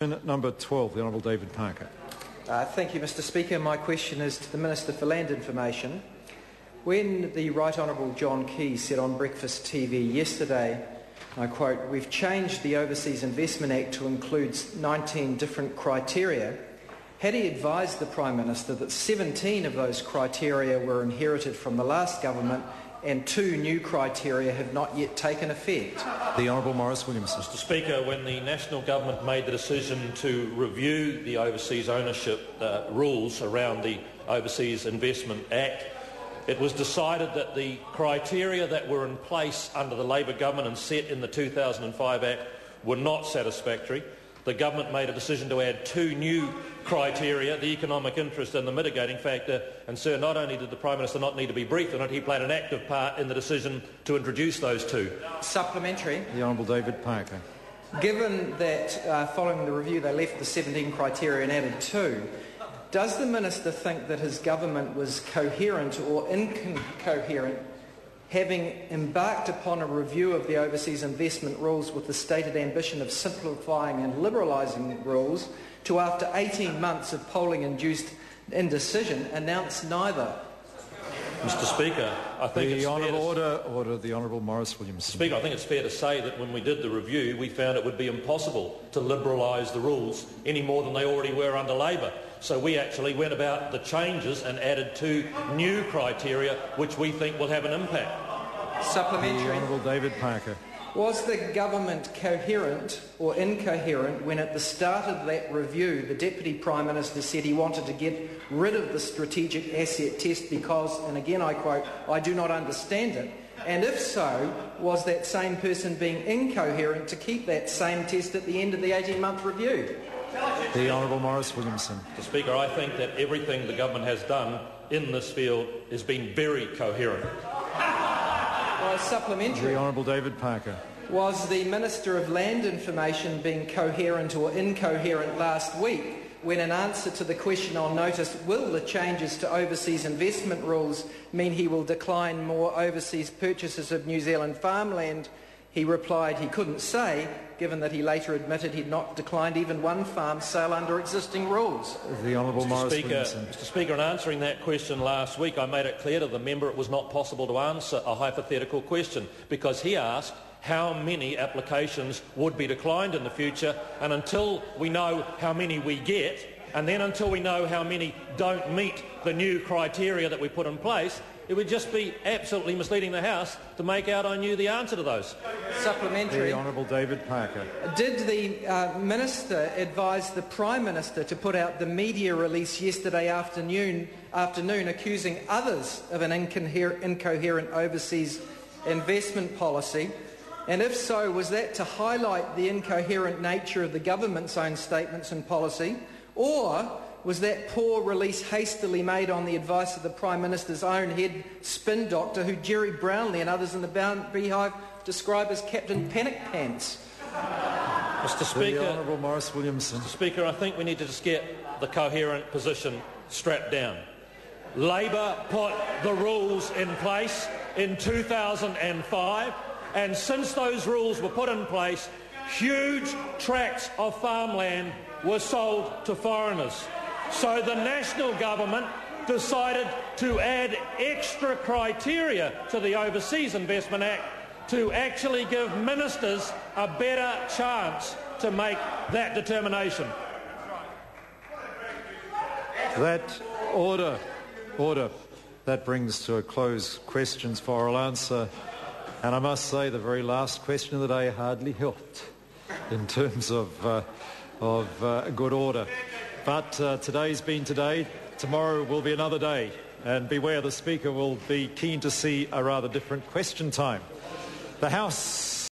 Number 12, the Honourable David Parker. Thank you, Mr Speaker. My question is to the Minister for Land Information. When the Right Hon John Key said on Breakfast TV yesterday, I quote, "We've changed the Overseas Investment Act to include 19 different criteria," had he advised the Prime Minister that 17 of those criteria were inherited from the last government and 2 new criteria have not yet taken effect? The Honourable Maurice Williamson. Mr Speaker, when the National Government made the decision to review the overseas ownership rules around the Overseas Investment Act, it was decided that the criteria that were in place under the Labor government and set in the 2005 Act were not satisfactory. The government made a decision to add 2 new criteria, the economic interest and the mitigating factor. And, sir, not only did the Prime Minister not need to be briefed on it, he played an active part in the decision to introduce those 2. Supplementary. The Honourable David Parker. Given that following the review they left the 17 criteria and added 2, does the Minister think that his government was coherent or incoherent, having embarked upon a review of the overseas investment rules with the stated ambition of simplifying and liberalising rules, to after 18 months of polling-induced indecision, announce neither? Mr Speaker, I think the Order, the Honourable Maurice Williamson. Speaker, I think it's fair to say that when we did the review, we found it would be impossible to liberalise the rules any more than they already were under Labor. So we actually went about the changes and added 2 new criteria, which we think will have an impact. Supplementary. The Honourable David Parker. Was the government coherent or incoherent when at the start of that review the Deputy Prime Minister said he wanted to get rid of the strategic asset test because, and again I quote, "I do not understand it"? And if so, was that same person being incoherent to keep that same test at the end of the 18-month review? The Honourable Maurice Williamson. Mr Speaker, I think that everything the government has done in this field has been very coherent. Supplementary. The Honourable David Parker. Was the Minister of Land Information being coherent or incoherent last week when, in answer to the question on notice, will the changes to overseas investment rules mean he will decline more overseas purchases of New Zealand farmland, he replied he couldn't say, given that he later admitted he'd not declined even one farm sale under existing rules? The Honourable Maurice Williamson. Mr Speaker, in answering that question last week, I made it clear to the member it was not possible to answer a hypothetical question because he asked how many applications would be declined in the future, and until we know how many we get, and then until we know how many don't meet the new criteria that we put in place, it would just be absolutely misleading the House to make out I knew the answer to those. Supplementary. The Honourable David Parker. Did the Minister advise the Prime Minister to put out the media release yesterday afternoon accusing others of an incoherent overseas investment policy? And if so, was that to highlight the incoherent nature of the government's own statements and policy, or was that poor release hastily made on the advice of the Prime Minister's own head spin doctor, who Jerry Brownlee and others in the Beehive describe as Captain Panic Pants? Mr Speaker, the Honourable Maurice Williamson. Mr Speaker, I think we need to just get the coherent position strapped down. Labor put the rules in place in 2005, and since those rules were put in place, huge tracts of farmland were sold to foreigners. So the National Government decided to add extra criteria to the Overseas Investment Act to actually give ministers a better chance to make that determination. That order. That brings to a close questions for oral answer. And I must say the very last question of the day hardly helped in terms of good order. But today's been today. Tomorrow will be another day. And beware, the Speaker will be keen to see a rather different question time. The House